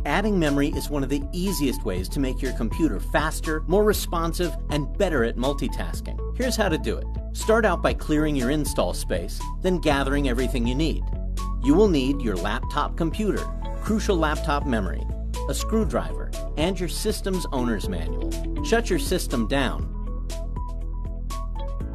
Adding memory is one of the easiest ways to make your computer faster, more responsive, and better at multitasking. Here's how to do it. Start out by clearing your install space, then gathering everything you need. You will need your laptop computer, crucial laptop memory, a screwdriver, and your system's owner's manual. Shut your system down.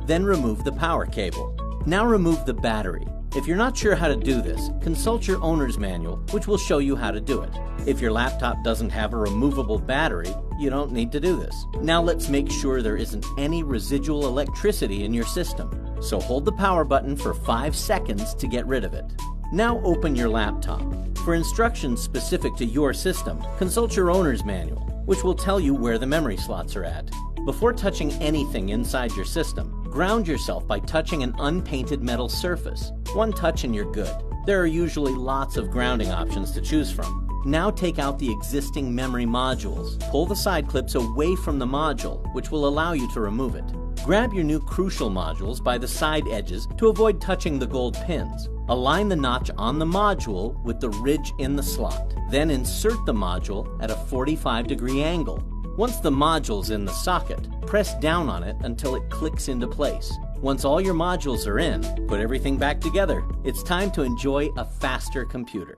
Then remove the power cable. Now remove the battery. If you're not sure how to do this, consult your owner's manual, which will show you how to do it. If your laptop doesn't have a removable battery, you don't need to do this. Now let's make sure there isn't any residual electricity in your system. So hold the power button for 5 seconds to get rid of it. Now open your laptop. For instructions specific to your system, consult your owner's manual, which will tell you where the memory slots are at. Before touching anything inside your system, ground yourself by touching an unpainted metal surface. One touch and you're good. There are usually lots of grounding options to choose from. Now take out the existing memory modules. Pull the side clips away from the module, which will allow you to remove it. Grab your new crucial modules by the side edges to avoid touching the gold pins. Align the notch on the module with the ridge in the slot. Then insert the module at a 45-degree angle. Once the module's in the socket, press down on it until it clicks into place. Once all your modules are in, put everything back together. It's time to enjoy a faster computer.